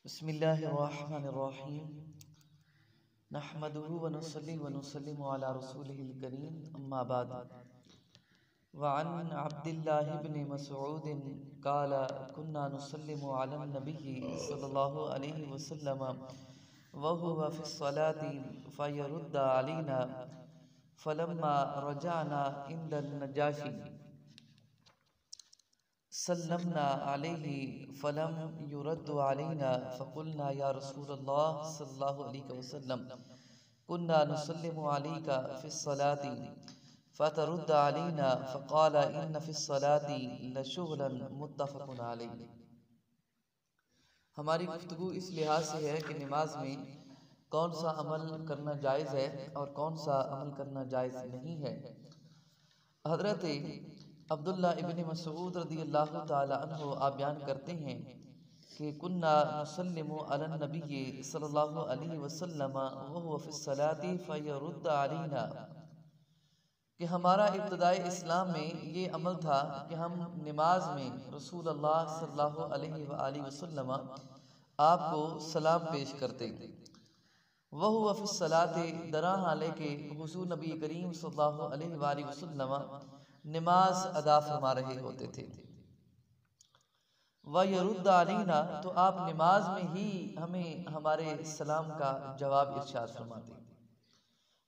بسم اللہ الرحمن الرحیم نحمده ونصلي ونسلم على رسوله الكريم اما بعد وعن عبد الله بن مسعود قال كنا نسلم على النبي صلى الله عليه وسلم وهو في الصلاة فيرد علينا فلما رجعنا عند النجاشي سلمنا عليه فلم يرد علينا فقلنا يا رسول الله صلى الله عليه وسلم كنا نسلم عليك في الصلاة فترد علينا فقال إن في الصلاة لشغلا متفق عليه۔ ہماری گفتگو اس لحاظ سے ہے کہ نماز میں کون سا عمل کرنا جائز ہے اور کون سا عمل کرنا جائز نہیں ہے۔ حضرت عبداللہ ابن مسعود رضی اللہ تعالی عنہ آپ بیان کرتے ہیں کہ کننا نسلم علی النبی صلی اللہ علیہ وسلم وهو فی الصلاة فیرد علینا، کہ ہمارا ابتدائی اسلام میں یہ عمل تھا کہ ہم نماز میں رسول اللہ صلی اللہ علیہ وآلہ وسلم آپ کو سلام پیش کرتے ہیں۔ وَهُوَ فِي الصَّلَاةِ درا حالے کہ حضور نبی کریم صلی اللہ علیہ وآلہ وسلم نماز ادا فرما رہے ہوتے تھے۔ وَيَرُدَّ عَلَيْنَا، تو آپ نماز میں ہی ہمیں ہمارے سلام کا جواب ارشاد فرماتے۔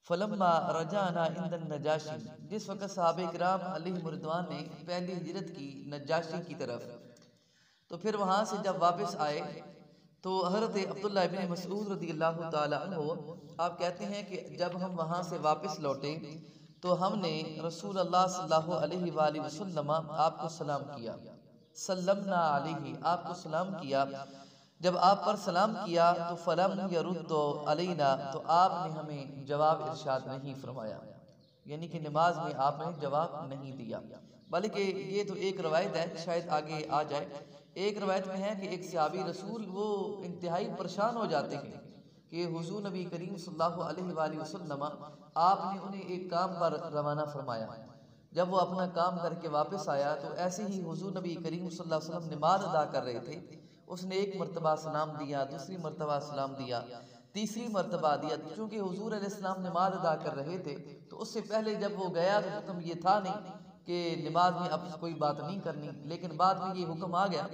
فَلَمَّا رَجَعْنَا عِنْدَ النَّجَاشِ، جس وقت صحابہ کرام علیہ رضوان نے پہلی ہجرت کی نجاشی کی طرف، تو پھر وہاں سے جب واپس آئے تو حضرت عبداللہ ابن مسعود رضی اللہ تعالی عنہ آپ کہتے ہیں کہ جب ہم وہاں سے واپس لوٹے تو ہم نے رسول اللہ صلی اللہ علیہ وآلہ وسلم آپ کو سلام کیا۔ سلمنا علیہ، آپ کو سلام کیا۔ جب آپ پر سلام کیا تو فلم یرد علینا، تو آپ نے ہمیں جواب ارشاد نہیں فرمایا، یعنی کہ نماز میں آپ نے جواب نہیں دیا۔ بلکہ یہ تو ایک روایت ہے، شاید آگے آ جائے۔ ایک روایت میں ہے کہ ایک صحابی رسول وہ انتہائی پریشان ہو جاتے ہیں کہ حضور نبی کریم صلی اللہ علیہ وآلہ وسلم آپ نے انہیں ایک کام پر روانہ فرمایا۔ جب وہ اپنا کام کر کے واپس آیا تو ایسے ہی حضور نبی کریم صلی اللہ علیہ وسلم نماز ادا کر رہے تھے۔ اس نے ایک مرتبہ سلام دیا، دوسری مرتبہ سلام دیا، تیسری مرتبہ دیا، چونکہ حضور علیہ السلام نماز ادا کر رہے تھے تو اس سے پہلے جب وہ گیا تو حکم یہ تھا نہیں کہ نماز میں اب کوئی بات نہیں کرنی، لیکن بعد میں یہ حکم آ گیا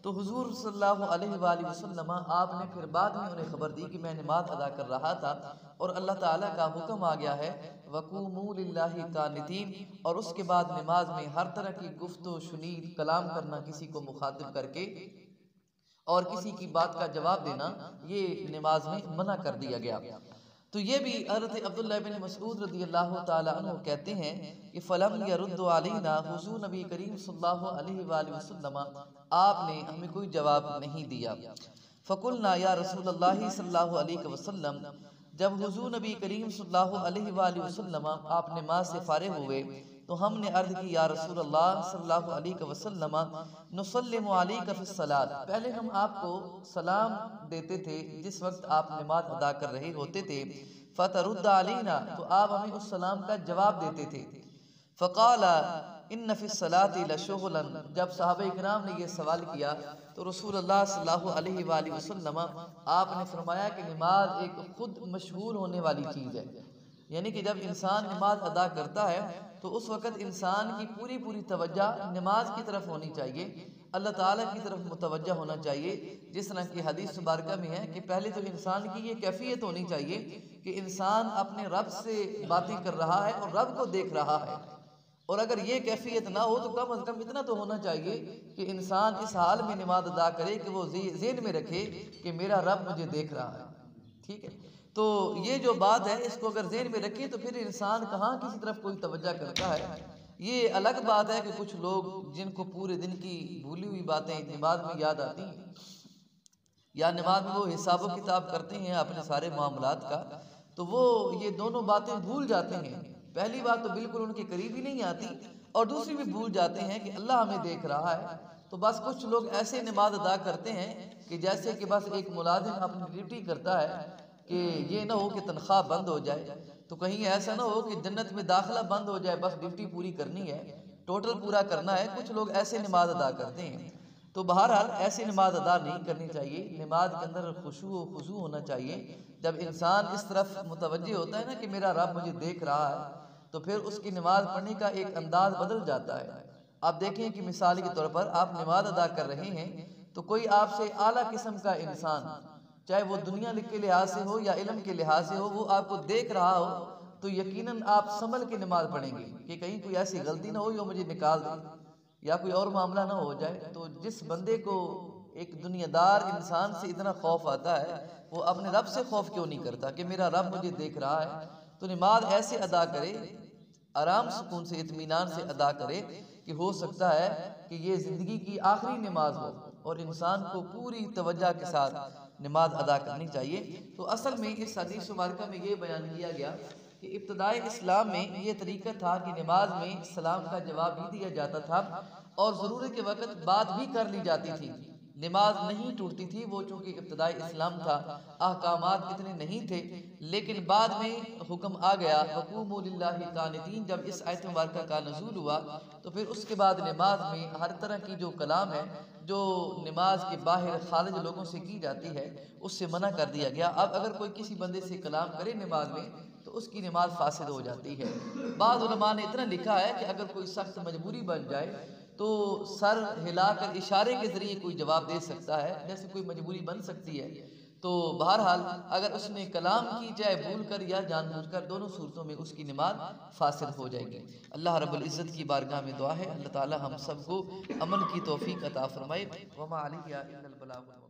تو حضور صلی اللہ علیہ وآلہ وسلم آپ نے پھر بعد میں انہیں خبر دی کہ میں نماز ادا کر رہا تھا اور اللہ تعالیٰ کا حکم آ گیا ہے وَقُومُوا لِلَّهِ قَانِتِينَ، اور اس کے بعد نماز میں ہر طرح کی گفت و شنید کلام کرنا، کسی کو مخاطب کر کے اور کسی کی بات کا جواب دینا، یہ نماز میں منع کر دیا گیا۔ تو یہ بھی حضرت عبداللہ بن مسعود رضی اللہ تعالی عنہ کہتے ہیں کہ فَلَمْ يَرُدُّ عَلَيْنَا، حضور نبی کریم صلی اللہ علیہ وآلہ وسلم آپ نے ہمیں کوئی جواب نہیں دیا۔ فَقُلْنَا يَا رسول اللہ صلی اللہ علیہ وسلم، جب حضور نبی کریم صلی اللہ علیہ وآلہ وسلم آپ نماز سے فارغ ہوئے تو ہم نے عرض کی یا رسول اللہ صلی اللہ علیہ وسلم نسلم علیک فی الصلاۃ، پہلے ہم آپ کو سلام دیتے تھے جس وقت آپ نماز ادا کر رہے ہوتے تھے، فترد علینا، تو آپ ہمیں اس سلام کا جواب دیتے تھے۔ فقال ان فی الصلاۃ لشغلا، جب صحابہ کرام نے یہ سوال کیا تو رسول اللہ صلی اللہ علیہ وآلہ وسلم آپ نے فرمایا کہ نماز ایک خود مشغول ہونے والی چیز ہے، یعنی کہ جب انسان نماز ادا کرتا ہے تو اس وقت انسان کی پوری توجہ نماز کی طرف ہونی چاہیے، اللہ تعالیٰ کی طرف متوجہ ہونا چاہیے، جس طرح کی حدیث مبارکہ میں ہے کہ پہلے تو انسان کی یہ کیفیت ہونی چاہیے کہ انسان اپنے رب سے باتیں کر رہا ہے اور رب کو دیکھ رہا ہے، اور اگر یہ کیفیت نہ ہو تو کم از کم اتنا تو ہونا چاہیے کہ انسان اس حال میں نماز ادا کرے کہ وہ ذہن میں رکھے کہ میرا رب مجھے دیکھ رہا ہے۔ ٹھیک ہے، تو یہ جو بات ہے اس کو اگر ذہن میں رکھے تو پھر انسان کہاں کسی طرف کوئی توجہ کرتا ہے۔ یہ الگ بات ہے کہ کچھ لوگ جن کو پورے دن کی بھولی ہوئی باتیں نماز میں یاد آتی ہیں یا نماز میں وہ حساب و کتاب کرتے ہیں اپنے سارے معاملات کا، تو وہ یہ دونوں باتیں بھول جاتے ہیں۔ پہلی بات تو بالکل ان کے قریب ہی نہیں آتی، اور دوسری بھی بھول جاتے ہیں کہ اللہ ہمیں دیکھ رہا ہے۔ تو بس کچھ لوگ ایسے نماز ادا کرتے ہیں کہ جیسے کہ بس ایک ملازم اپنی ڈیوٹی کرتا ہے کہ یہ نہ ہو کہ تنخواہ بند ہو جائے، تو کہیں ایسا نہ ہو کہ جنت میں داخلہ بند ہو جائے، بس ڈیوٹی پوری کرنی ہے، ٹوٹل پورا کرنا ہے۔ کچھ لوگ ایسے نماز ادا کرتے ہیں، تو بہرحال ایسی نماز ادا نہیں کرنی چاہیے. نماز کے اندر خشوع و خضوع ہونا چاہیے. جب انسان اس طرف متوجہ ہوتا ہے نا کہ میرا رب مجھے دیکھ رہا ہے، تو پھر اس کی نماز پڑھنے کا ایک انداز بدل جاتا ہے. آپ دیکھیں کہ مثال کے طور پر آپ نماز ادا کر رہے ہیں تو کوئی آپ سے اعلیٰ قسم کا انسان، چاہے وہ دنیا کے لحاظ سے ہو یا علم کے لحاظ سے ہو، وہ آپ کو دیکھ رہا ہو تو یقیناً آپ سنبھل کے نماز پڑھیں گے کہ کہیں کوئی ایسی غلطی نہ ہو جو مجھے نکال دے یا کوئی اور معاملہ نہ ہو جائے. تو جس بندے کو ایک دنیا دار انسان سے اتنا خوف آتا ہے، وہ اپنے رب سے خوف کیوں نہیں کرتا کہ میرا رب مجھے دیکھ رہا ہے؟ تو نماز ایسے ادا کرے، آرام سکون سے اطمینان سے ادا کرے کہ ہو سکتا ہے کہ یہ زندگی کی آخری نماز ہو، اور انسان کو پوری توجہ کے ساتھ نماز ادا کرنی چاہیے. تو اصل میں اس حدیث مبارکہ میں یہ بیان کیا گیا کہ ابتدائی اسلام میں یہ طریقہ تھا کہ نماز میں سلام کا جواب بھی دیا جاتا تھا اور ضرورت کے وقت بات بھی کر لی جاتی تھی. نماز نہیں ٹوٹتی تھی. وہ چونکہ ابتدائی اسلام تھا، احکامات اتنے نہیں تھے، لیکن بعد میں حکم آ گیا وَقُومُوا لِلَّهِ قَانِتِينَ. جب اس آیت مبارکہ کا نزول ہوا تو پھر اس کے بعد نماز میں ہر طرح کی جو کلام ہے، جو نماز کے باہر خارج لوگوں سے کی جاتی ہے، اس سے منع کر دیا گیا. اب اگر کوئی کسی بندے سے کلام کرے نماز میں تو اس کی نماز فاسد ہو جاتی ہے. بعض علماء نے اتنا لکھا ہے کہ اگر کوئی سخت مجبوری بن جائے تو سر ہلا کر اشارے کے ذریعے کوئی جواب دے سکتا ہے، جیسے کوئی مجبوری بن سکتی ہے. تو بہرحال اگر اس نے کلام کی جائے بھول کر یا جان بوجھ کر، دونوں صورتوں میں اس کی نماز فاسد ہو جائے گی. اللہ رب العزت کی بارگاہ میں دعا ہے اللہ تعالی ہم سب کو عمل کی توفیق عطا فرمائے. وما علیہ الا البلاغ.